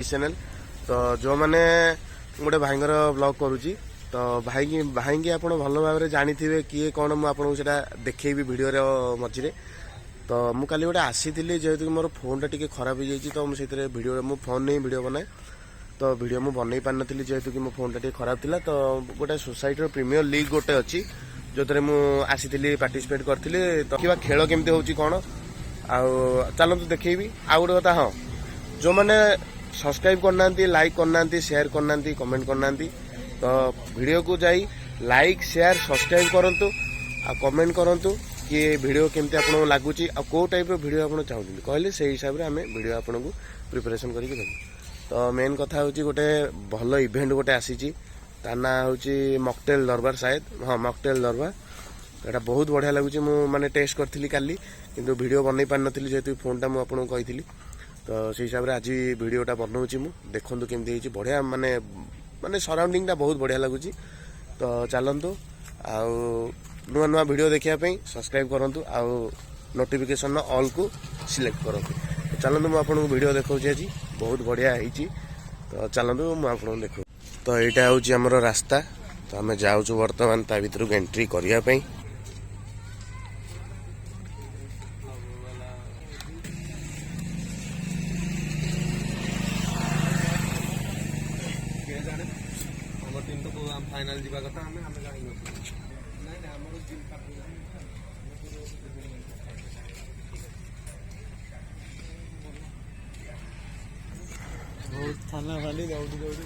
Channel. तो जो मैंने गोटे भाईर ब्लॉग करुच्ची तो भाई की आप भल भाव जानी थे किए कौन मुझे देखी भिडियो मझे। तो मुझे काली गोटे आसी जेहेतु मोर फोन टा खराब हो जाए तो मुझे भिडियो मो फोन नहीं भिडियो बनाए तो भिडियो मुझे बनई पार नी जेहेतु कि मो फोन टा खराब था। तो गोटे सोसाइटी प्रीमियर लीग गोटे अच्छी जो मुझे पार्टिसिपेट करी तो क्या खेल केमती हो कौन चलतु देखी आउ गोटे कथा। हाँ जो मैंने सब्सक्राइब करना लाइक करना शेयर करना कमेंट करना तो वीडियो को जाई लाइक शेयर सब्सक्राइब करंतु आ कमेंट करंतु कि वीडियो केमती आपको लगुच आ को टाइप वीडियो आप चाहते कहले से हिसाब से आम वीडियो आपको प्रिपरेशन करके देबू। तो मेन कथा हूँ गोटे भल इवेंट गोटे आसी ना हूँ मॉकटेल दरबार शायद हाँ मॉकटेल दरबार एटा बहुत बढ़िया लगुच माने टेस्ट करी काली किंतु वीडियो बनई पार नी जेहेतु फोनटा मुझे कही तो से हिसाब से आज वीडियोटा बनाऊँगी देखूँ केमती बढ़िया माने माने सराउंडिंग बहुत बढ़िया लगुच। तो चलतु आउ नुआ नुआ वीडियो देखापी सब्सक्राइब करूँ आउ नोटिफिकेशन ऑल को सिलेक्ट करूँ। तो चलतु मुझे वीडियो देखा आज बहुत बढ़िया है। तो चलतु मुझे देखो तो यहाँ हूँ आमर रास्ता तो आम जाऊँ बर्तमान ता भर एंट्री करने फाइनल जीवा कथा हमें हमें जानी नहीं ना हमरो जिम का बहुत थाना वाली दौड़ी दौड़ी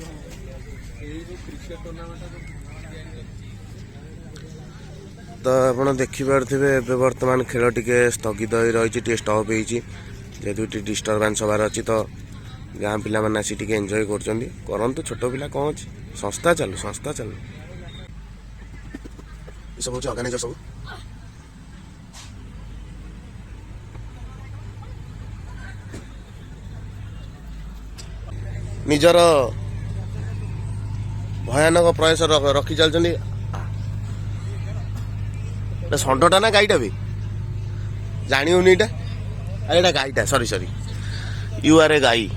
यही जो क्रिकेट टूर्नामेंट तो आप देखिपे बर्तमान खेल टी स्थगित हो रही स्टॉप होती डिस्टर्बांस हबार अच्छी तो गाँ पिला मैंने आसी टी एंजॉय करूँ छोट पिला कौन अच्छी संस्था चलू सब हूँ अर्गानाइजर सब निजर भयानक प्रयास रखी चलते षंडटा ना गाईटा भी जानी होनी एटा गाईटा सॉरी यू आर ए गाई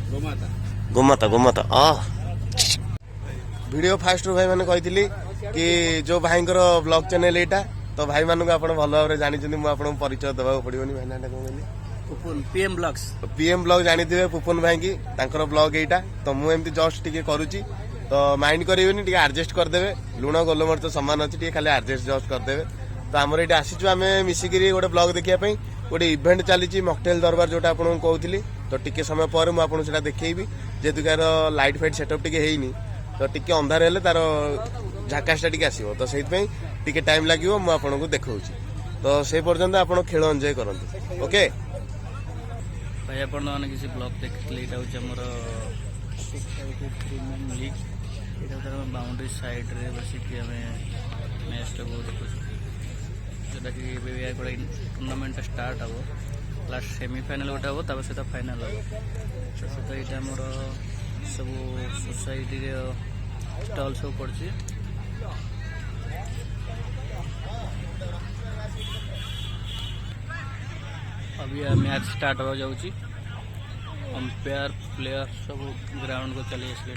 गोमाता वीडियो फास्ट भाई मैंने कही कि जो भाई ब्लॉग चैनल यहाँ तो भाई मानक आप भल भाव जानते मुझे परिचय देवा पड़ोनी भाई ना कौन पीएम ब्लॉग जानी थे पुपन भाई की ब्लॉग यहाँ तो मुझे जस्ट टी करुच्ची तो माइंड करेंगे एडजस्ट करदे लुण गोलमर्च सामान अच्छी खाली एडजस्ट जस्ट करदे। तो आमर ये आसीचु आम मिसिक गोटे ब्लॉग देखापी गोटे इवेंट चली मॉकटेल दरबार जोटा आपको कहती तो टिके समय पर मुझे देखी जेहेतु यार लाइट फाइट सेटअप टी है तो टी अंधार हेल्ले तार झाकासटा टी आसो तो से टाइम लगे मुझे देखा तो से पर्यंत आप खेल एंजॉय करते ओके भाई आपने किसी ब्लॉग देखते यहाँ हूँ प्रीमियम लीग यहाँ बाउंड्री साइड रे बसिक आम मैच को देखु जोटा कि गोटे टूर्नामेंट स्टार्ट हम लास्ट सेमिफाइनाल गोटे हम तापर सहित फाइनाल हम सहित यहाँ मोर सब सोसाइटी स्टल सब पड़ी अभी मैच स्टार्ट हो जाऊँगी अंपायर प्लेयर सब ग्राउंड को चली आसले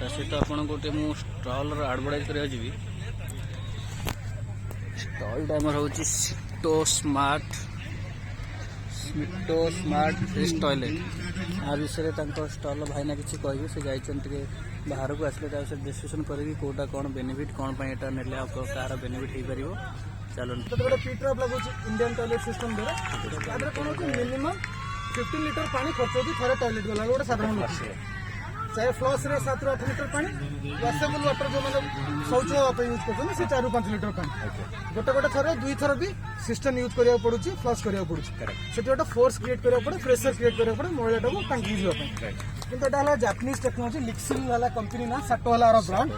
सहित आपन गोटे मु स्टल एडवर्टाइज करा जी स्टल टाइमर हूँ स्मिटो स्मार्ट फिश टॉयलेट आ विषय स्टल भाईना किसी कहे से जाइए बाहर को आसले डिस्कसन करी कौटा कौन बेनिफिट कौन ने कार बेनिफिट हो पार चलो गोटे पीट्रप लगुच इंडियन टॉयलेट सिस्टम द्वारा कौन मिनिमम 15 लीटर पानी खर्च होती थे टॉयलेट गला गोटे साधारण लोक चाहे फ्लश रे 7 ରୁ 8 लीटर पानी वॉशेबल वाटर जो मैंने शौच हाँपे यूज कर 4 ରୁ 5 लीटर पानी गोटे गोटे थर 2 थर भी सिस्टम यूज करा पड़ुची फ्लश करा पड़ुची से गोटे फोर्स क्रिएट करा पड़े प्रेशर क्रिएट करा पड़े मैला को टांगी जावाई कि जापानीज टेक्नोलोजी लिक्सिन वाला कंपनी ना साटो वाला ब्रांड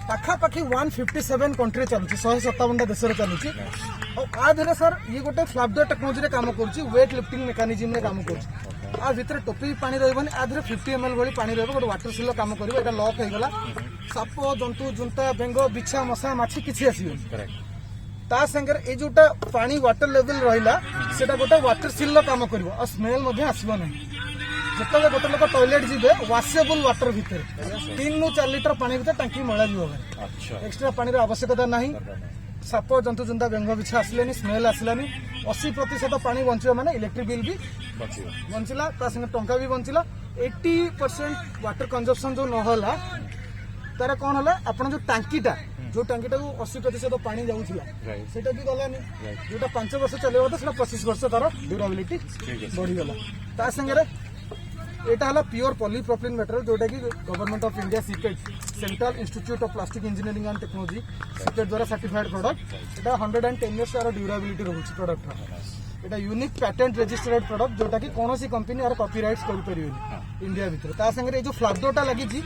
पाखापाखि 157 कंट्री चलुची 157टा देश चलुची आधे सर ये गोटे फ्लैपडोर टेक्नोलोजी काम करुच्ची वेट लिफ्टिंग मेकानिजम काम करुच्ची आ भितर टोपी पानी रही आधे 50 ml भाई पानी रही गोटे वाटर सिल काम कर लक होगा साप जंतु जुंता बेंग बिछा मशा माछी किसी आसबे ता संगे ये जोटा पानी वाटर लेवल रहा से गोटे वाटर सिल काम कर स्मेल आसब ना जिते गोटे लोक टॉयलेट जीवे वाशेबल वाटर भितर 3 ରୁ 4 लिटर पानी भितर टांकी मैला जीव एक्सट्रा पानी आवश्यकता ना साप जंतु जंता बेंग बिछा आसले स्मेल आसलानी 80% पानी बंचा माने इलेक्ट्रिक बिल भी बंचला टंका भी बंचला 80% वाटर कंजप्शन जो नहला तार कौन है आपन जो टांकीटा जो टांकीटा को 80% पानी जाऊला सेटा भी गलानी जोटा 5 वर्ष चलेबो तो सेटा 25 वर्ष तार ड्यूरेबिलिटी बढ़ी गला ता संगे एटा हला प्योर पॉलीप्रोपिलीन मटेरियल जोटा कि government of India CIPET central institute of plastic engineering and technology CIPET द्वारा सर्टिफाइड प्रोडक्ट एटा 110 इयर्स तार ड्यूरेबिलिटी रहउची प्रोडक्ट एटा यूनिक पैटेंट रजिस्टर्ड प्रोडक्ट जोटा कि कोनोसी कंपनी आर कॉपीराइट्स करि परिबेनी इंडिया भीतर ता संगे जो फ्लैगडोटा लगी जी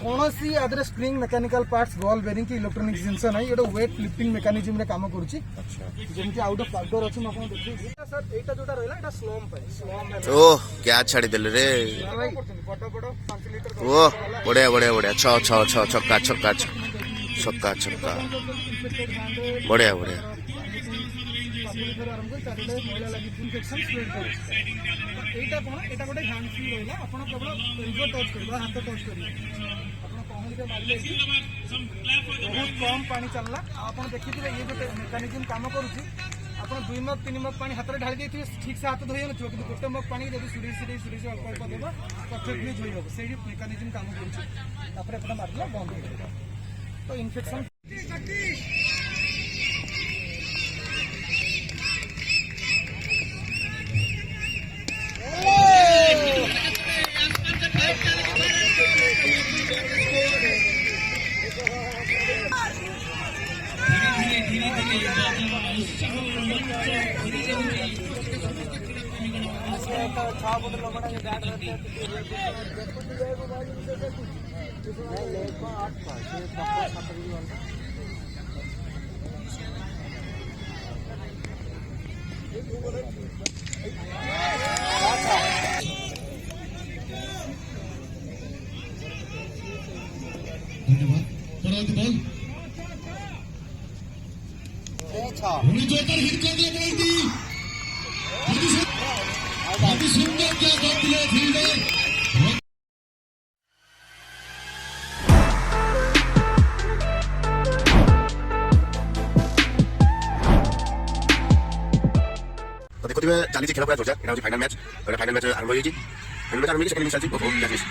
कोनोसी other spring mechanical parts ball bearing की इलेक्ट्रॉनिक जिंस नहीं एटा वेट लिफ्टिंग मेकानिज्म रे काम करूची जेमति आउट ऑफ फ्लैगडोर अछि म आपन देखि सर एटा जोटा रहला एटा स्लम ओह क्या छाड़ी देले रे बड़ बड़ 5 लीटर ओ बढ़िया बढ़िया बढ़िया छ छ छ छक्का छक्का छक्का छक्का बढ़िया बढ़िया मैला लगी इन्फेक्शन स्प्रेड करे एटा कोन एटा गोटे हैंड फ्री रहला आपण केवल एल्बो टच करबा हाथ टच करबा आपण पहुंच के मारले बहुत कम पानी चलला आपण देखिथिबे ये गोटे मेकानिज्म काम करूची आपण 2 मग 3 मग पानी हाथ रे ढाल देथि ठीक से हाथ धोय न कि गोटे मग पानी जदी सुरी अल्प अल्प देबा परफेक्टली धोय होबो सेही मेकानिज्म काम करूची तापर आपण मारला बंद हो जाबा तो इन्फेक्शन जोकर हिट कर दिया पेनल्टी अति सुंदर क्या कर दिया फील्डर तो देखो चली खेल पूरा जोरदार एटा फाइनल मैच आरंभ होई फाइनल मैच आरंभ होई सेकंड इनिंग चलची बहुत मैच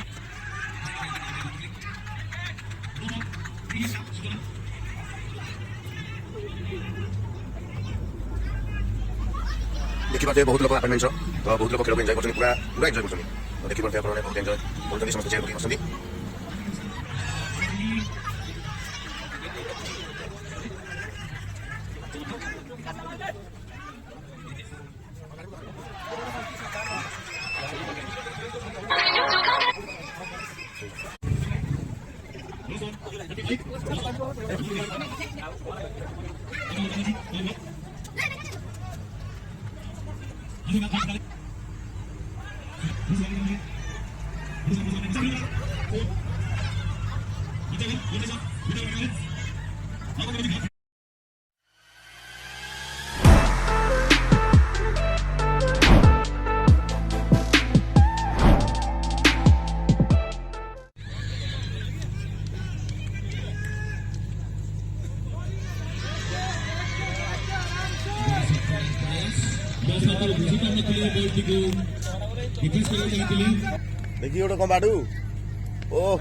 देखी पाते बहुत लोग अपार्टमेंट तो बहुत लोग खेल एंजॉय करछन पूरा पूरा एंजॉय करछन तो देखी पाते आपण बहुत एंजॉय करछन समस्त चेयर करछन देखिए गोटे कौन बाडू ओ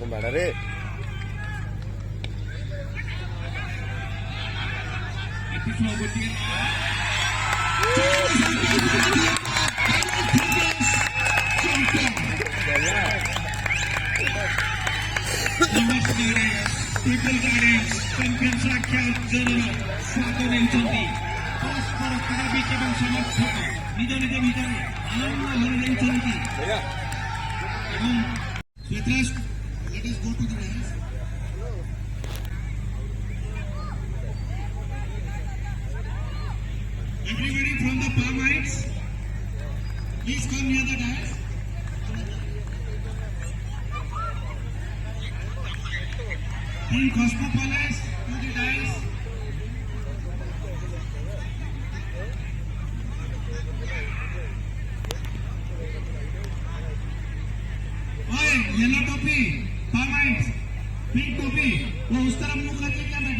बाड़ा रे People guidance, champions like ଲକ୍ଷ ଅର୍ଜନର ସ୍ୱାଦ ନେଉଛନ୍ତି ପରସ୍ପର କ୍ରୀଡ଼ାବିତ ଏବଂ ସମର୍ଥକ ନିଜ ନିଜ ଭିତରେ ଆନନ୍ଦ ଭରି ନେଉଛନ୍ତି ଏବଂ Swetrash, let us go to the dance. Everybody from the palm heights, please come near the dance. Team Cosmopolis to the dance. Oi, yellow topi, palm heights, pink topi, वो उस तरफ मुंह करके क्या बैठे